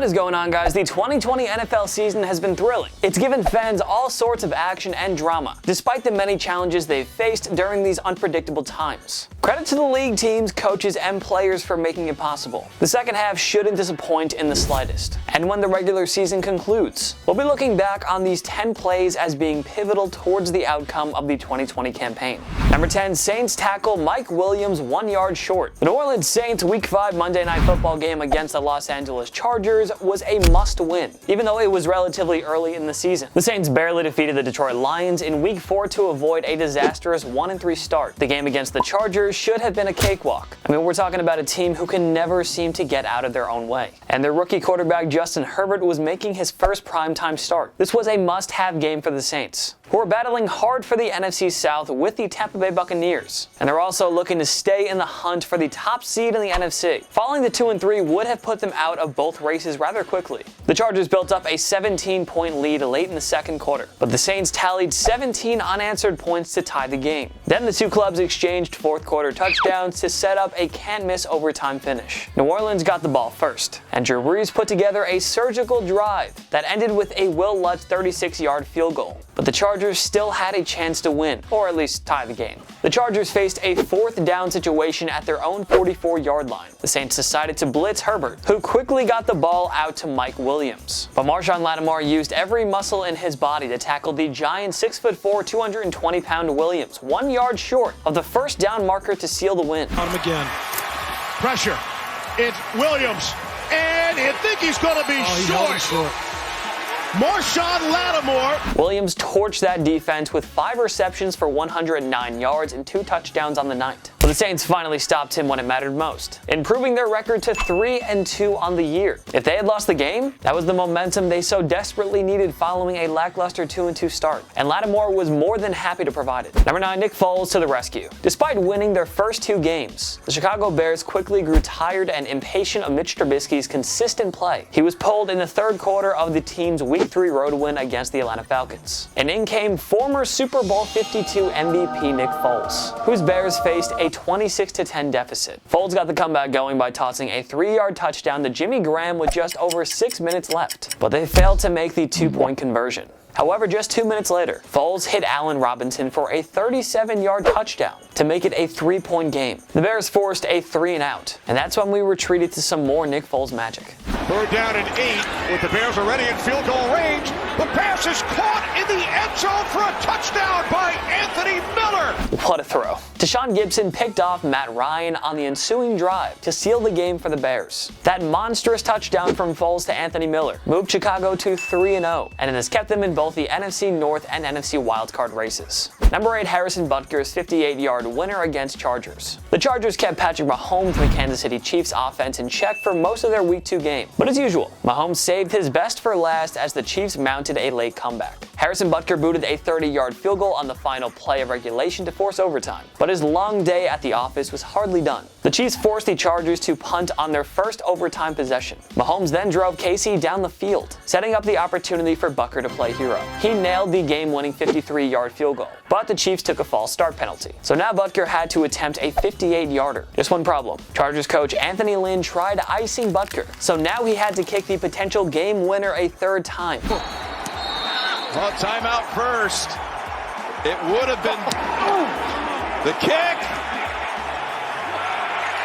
What is going on, guys? The 2020 NFL season has been thrilling. It's given fans all sorts of action and drama, despite the many challenges they've faced during these unpredictable times. Credit to the league teams, coaches, and players for making it possible. The second half shouldn't disappoint in the slightest. And when the regular season concludes, we'll be looking back on these 10 plays as being pivotal towards the outcome of the 2020 campaign. Number 10, Saints tackle Mike Williams 1 yard short. The New Orleans Saints Week 5 Monday Night Football game against the Los Angeles Chargers was a must-win, even though it was relatively early in the season. The Saints barely defeated the Detroit Lions in Week 4 to avoid a disastrous 1-3 start. The game against the Chargers should have been a cakewalk. I mean, we're talking about a team who can never seem to get out of their own way. And their rookie quarterback Justin Herbert was making his first primetime start. This was a must-have game for the Saints, who are battling hard for the NFC South with the Tampa Bay Buccaneers. And they're also looking to stay in the hunt for the top seed in the NFC. Falling to 2-3 would have put them out of both races rather quickly. The Chargers built up a 17-point lead late in the second quarter, but the Saints tallied 17 unanswered points to tie the game. Then the two clubs exchanged fourth quarter touchdowns to set up a can't-miss overtime finish. New Orleans got the ball first, and Drew Brees put together a surgical drive that ended with a Will Lutz 36-yard field goal. But the Chargers still had a chance to win, or at least tie the game. The Chargers faced a fourth down situation at their own 44-yard line. The Saints decided to blitz Herbert, who quickly got the ball out to Mike Williams. But Marshawn Lattimore used every muscle in his body to tackle the giant 6'4", 220-pound Williams 1 yard short of the first down marker to seal the win. On him again. Pressure. It's Williams. And I think he's going to be short. Marshawn Lattimore. Williams torched that defense with 5 receptions for 109 yards and 2 touchdowns on the night. But the Saints finally stopped him when it mattered most, improving their record to 3-2 on the year. If they had lost the game, that was the momentum they so desperately needed following a lackluster 2-2 start, and Lattimore was more than happy to provide it. Number 9, Nick Foles to the rescue. Despite winning their first 2 games, the Chicago Bears quickly grew tired and impatient of Mitch Trubisky's consistent play. He was pulled in the third quarter of the team's Week 3 road win against the Atlanta Falcons. And in came former Super Bowl 52 MVP Nick Foles, whose Bears faced a 26-10 deficit. Foles got the comeback going by tossing a 3-yard touchdown to Jimmy Graham with just over 6 minutes left, but they failed to make the 2-point conversion. However, just 2 minutes later, Foles hit Allen Robinson for a 37-yard touchdown to make it a 3-point game. The Bears forced a 3-and-out, and that's when we retreated to some more Nick Foles magic. Third down and 8 with the Bears already in field goal range. The pass is caught in the end zone for a touchdown by Anthony Miller. What a throw. Deshaun Gibson picked off Matt Ryan on the ensuing drive to seal the game for the Bears. That monstrous touchdown from Foles to Anthony Miller moved Chicago to 3-0, and it has kept them in both the NFC North and NFC wildcard races. Number 8, Harrison Butker's 58-yard winner against Chargers. The Chargers kept Patrick Mahomes and the Kansas City Chiefs offense in check for most of their Week 2 game. But as usual, Mahomes saved his best for last as the Chiefs mounted a late comeback. Harrison Butker booted a 30-yard field goal on the final play of regulation to force overtime, but his long day at the office was hardly done. The Chiefs forced the Chargers to punt on their first overtime possession. Mahomes then drove KC down the field, setting up the opportunity for Butker to play hero. He nailed the game-winning 53-yard field goal, but the Chiefs took a false start penalty. So now Butker had to attempt a 58-yarder. Just one problem. Chargers coach Anthony Lynn tried icing Butker, so now he had to kick the potential game winner a third time. Well, timeout first. It would have been the kick.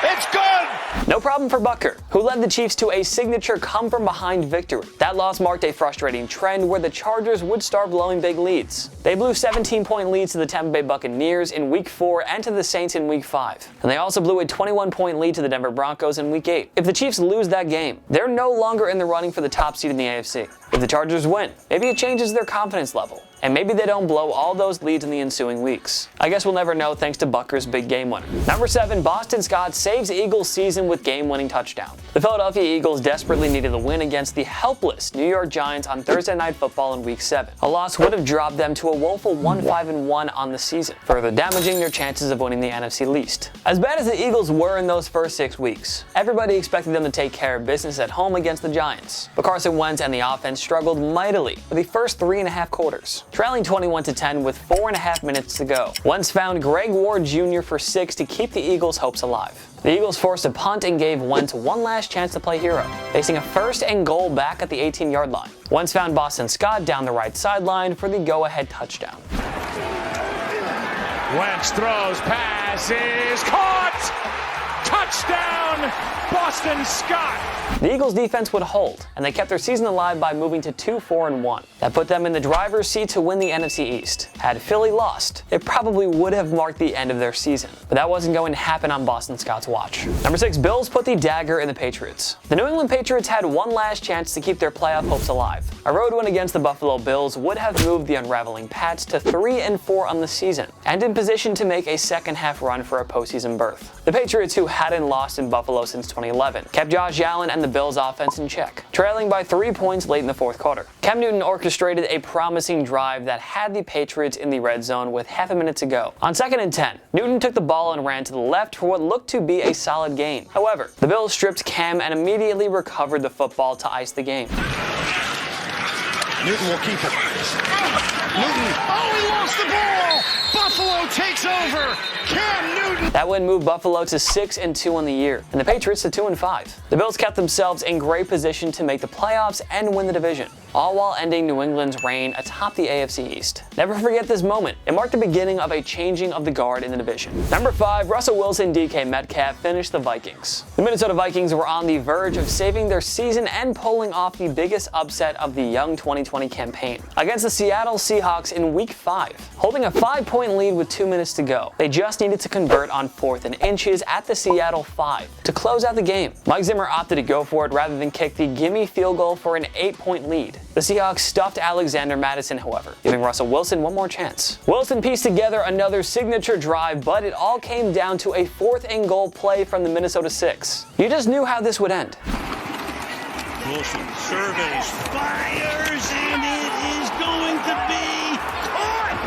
It's good! No problem for Butker, who led the Chiefs to a signature come-from-behind victory. That loss marked a frustrating trend where the Chargers would start blowing big leads. They blew 17-point leads to the Tampa Bay Buccaneers in Week 4 and to the Saints in Week 5. And they also blew a 21-point lead to the Denver Broncos in Week 8. If the Chiefs lose that game, they're no longer in the running for the top seed in the AFC. If the Chargers win, maybe it changes their confidence level, and maybe they don't blow all those leads in the ensuing weeks. I guess we'll never know thanks to Butker's big game winner. Number 7, Boston Scott saves Eagles' season with game-winning touchdown. The Philadelphia Eagles desperately needed a win against the helpless New York Giants on Thursday Night Football in Week 7. A loss would have dropped them to a woeful 1-5-1 on the season, further damaging their chances of winning the NFC least. As bad as the Eagles were in those first 6 weeks, everybody expected them to take care of business at home against the Giants. But Carson Wentz and the offense struggled mightily for the first 3.5 quarters. trailing 21-10 with 4.5 minutes to go. Wentz found Greg Ward Jr. for 6 to keep the Eagles' hopes alive. The Eagles forced a punt and gave Wentz one last chance to play hero, facing a 1st and goal back at the 18-yard line. Wentz found Boston Scott down the right sideline for the go-ahead touchdown. Wentz throws, pass is caught! Touchdown, Boston Scott! The Eagles' defense would hold, and they kept their season alive by moving to 2-4-1. That put them in the driver's seat to win the NFC East. Had Philly lost, it probably would have marked the end of their season, but that wasn't going to happen on Boston Scott's watch. Number 6, Bills put the dagger in the Patriots. The New England Patriots had one last chance to keep their playoff hopes alive. A road win against the Buffalo Bills would have moved the unraveling Pats to 3-4 on the season, and in position to make a second-half run for a postseason berth. The Patriots, who hadn't lost in Buffalo since 2011, kept Josh Allen and the Bills' offense in check, trailing by 3 points late in the fourth quarter. Cam Newton orchestrated a promising drive that had the Patriots in the red zone with half a minute to go. On 2nd and 10, Newton took the ball and ran to the left for what looked to be a solid gain. However, the Bills stripped Cam and immediately recovered the football to ice the game. Newton will keep it. Newton, oh, he lost the ball! Buffalo takes over! Cam Newton! That win moved Buffalo to 6-2 on the year, and the Patriots to 2-5. The Bills kept themselves in great position to make the playoffs and win the division, all while ending New England's reign atop the AFC East. Never forget this moment. It marked the beginning of a changing of the guard in the division. Number 5, Russell Wilson, DK Metcalf finished the Vikings. The Minnesota Vikings were on the verge of saving their season and pulling off the biggest upset of the young 2020 campaign against the Seattle Seahawks in Week 5. Holding a 5-point lead with 2 minutes to go, they just needed to convert on 4th and inches at the Seattle 5 to close out the game. Mike Zimmer opted to go for it rather than kick the gimme field goal for an 8-point lead. The Seahawks stuffed Alexander Madison, however, giving Russell Wilson one more chance. Wilson pieced together another signature drive, but it all came down to a 4th and goal play from the Minnesota 6. You just knew how this would end. Wilson surveys, fires, and it is going to be caught!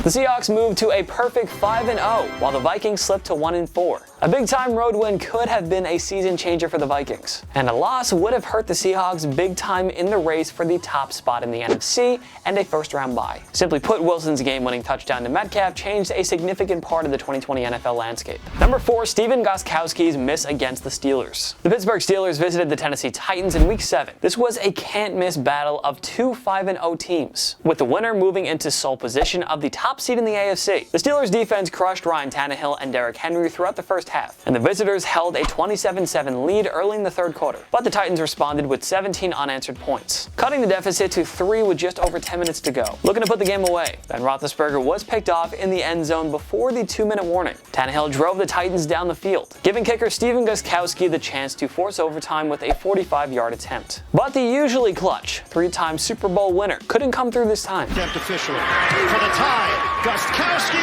The Seahawks moved to a perfect 5-0, while the Vikings slipped to 1-4. A big-time road win could have been a season changer for the Vikings, and a loss would have hurt the Seahawks big time in the race for the top spot in the NFC and a first-round bye. Simply put, Wilson's game-winning touchdown to Metcalf changed a significant part of the 2020 NFL landscape. Number 4, Stephen Goskowski's miss against the Steelers. The Pittsburgh Steelers visited the Tennessee Titans in Week 7. This was a can't-miss battle of two 5-0 teams, with the winner moving into sole position of the top seed in the AFC. The Steelers' defense crushed Ryan Tannehill and Derrick Henry throughout the first half, and the visitors held a 27-7 lead early in the third quarter. But the Titans responded with 17 unanswered points, cutting the deficit to 3 with just over 10 minutes to go. Looking to put the game away, Ben Roethlisberger was picked off in the end zone before the 2-minute warning. Tannehill drove the Titans down the field, giving kicker Stephen Goskowski the chance to force overtime with a 45-yard attempt. But the usually clutch, 3-time Super Bowl winner couldn't come through this time. Attempt officially for the tie. Goskowski!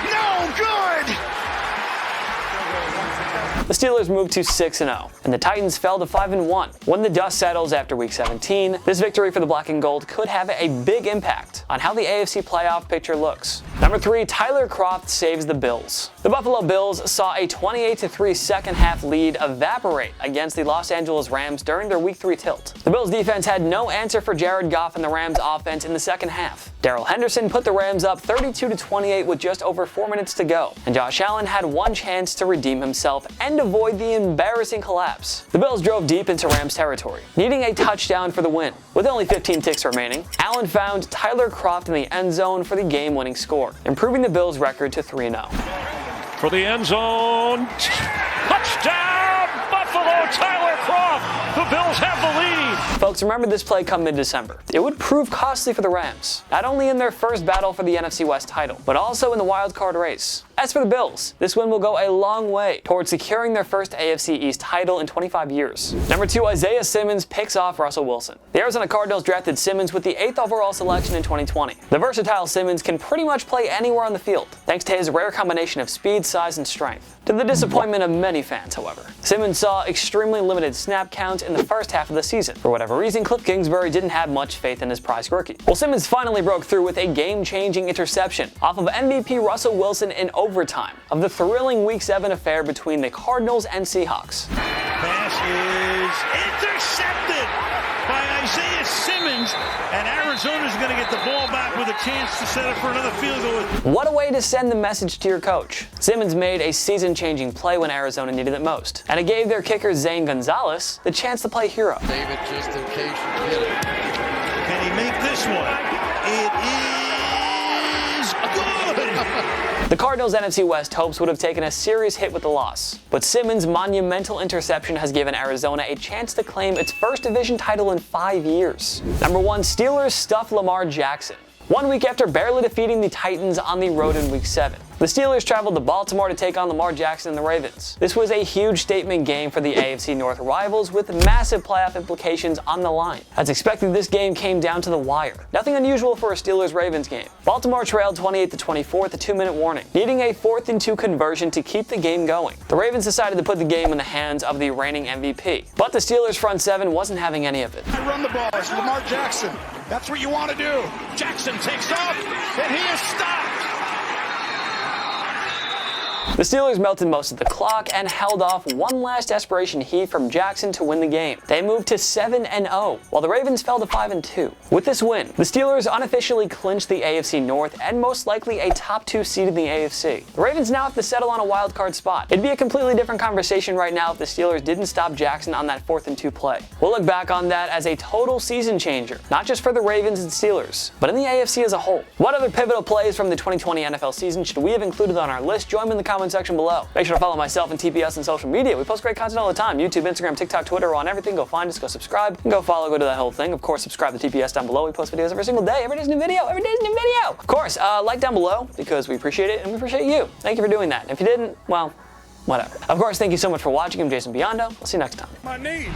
No good! The Steelers moved to 6-0, and the Titans fell to 5-1. When the dust settles after Week 17, this victory for the Black and Gold could have a big impact on how the AFC playoff picture looks. Number 3, Tyler Croft saves the Bills. The Buffalo Bills saw a 28-3 second-half lead evaporate against the Los Angeles Rams during their Week 3 tilt. The Bills' defense had no answer for Jared Goff and the Rams' offense in the second half. Darrell Henderson put the Rams up 32-28 with just over 4 minutes to go, and Josh Allen had one chance to redeem himself and avoid the embarrassing collapse. The Bills drove deep into Rams territory, needing a touchdown for the win. With only 15 ticks remaining, Allen found Tyler Croft in the end zone for the game-winning score, improving the Bills' record to 3-0. For the end zone, touchdown, Buffalo, Tyler Croft. The Bills have the lead. Folks, remember this play come mid-December. It would prove costly for the Rams, not only in their first battle for the NFC West title, but also in the wild card race. As for the Bills, this win will go a long way towards securing their first AFC East title in 25 years. Number 2, Isaiah Simmons picks off Russell Wilson. The Arizona Cardinals drafted Simmons with the 8th overall selection in 2020. The versatile Simmons can pretty much play anywhere on the field, thanks to his rare combination of speed, size, and strength. To the disappointment of many fans, however, Simmons saw extremely limited snap counts in the first half of the season. For whatever reason, Cliff Kingsbury didn't have much faith in his prized rookie. Well, Simmons finally broke through with a game-changing interception off of MVP Russell Wilson in overtime of the thrilling Week 7 affair between the Cardinals and Seahawks. Pass is intercepted. by Isaiah Simmons, and Arizona's going to get the ball back with a chance to set up for another field goal. What a way to send the message to your coach. Simmons made a season-changing play when Arizona needed it most, and it gave their kicker Zane Gonzalez the chance to play hero. David, just in case you hit it. Can he make this one? It is good! The Cardinals' NFC West hopes would have taken a serious hit with the loss, but Simmons' monumental interception has given Arizona a chance to claim its first division title in 5 years. Number 1, Steelers stuff Lamar Jackson. 1 week after barely defeating the Titans on the road in Week 7. The Steelers traveled to Baltimore to take on Lamar Jackson and the Ravens. This was a huge statement game for the AFC North rivals with massive playoff implications on the line. As expected, this game came down to the wire. Nothing unusual for a Steelers-Ravens game. Baltimore trailed 28-24 with a 2-minute warning, needing a 4th and 2 conversion to keep the game going. The Ravens decided to put the game in the hands of the reigning MVP, but the Steelers' front seven wasn't having any of it. I run the ball. It's Lamar Jackson. That's what you want to do. Jackson takes off, and he is stopped. The Steelers melted most of the clock and held off one last desperation heave from Jackson to win the game. They moved to 7-0, while the Ravens fell to 5-2. With this win, the Steelers unofficially clinched the AFC North and most likely a top 2 seed in the AFC. The Ravens now have to settle on a wild card spot. It'd be a completely different conversation right now if the Steelers didn't stop Jackson on that 4th and 2 play. We'll look back on that as a total season changer, not just for the Ravens and Steelers, but in the AFC as a whole. What other pivotal plays from the 2020 NFL season should we have included on our list? Join me in the comments section below. Make sure to follow myself and TPS on social media. We post great content all the time. YouTube, Instagram, TikTok, Twitter, on everything. Go find us, go subscribe, and go follow, go do that whole thing. Of course, subscribe to TPS down below. We post videos every single day. Every day's a new video. Every day's a new video. Of course, like down below because we appreciate it and we appreciate you. Thank you for doing that. If you didn't, well, whatever. Of course, thank you so much for watching. I'm Jason Biondo. I'll see you next time. My knee.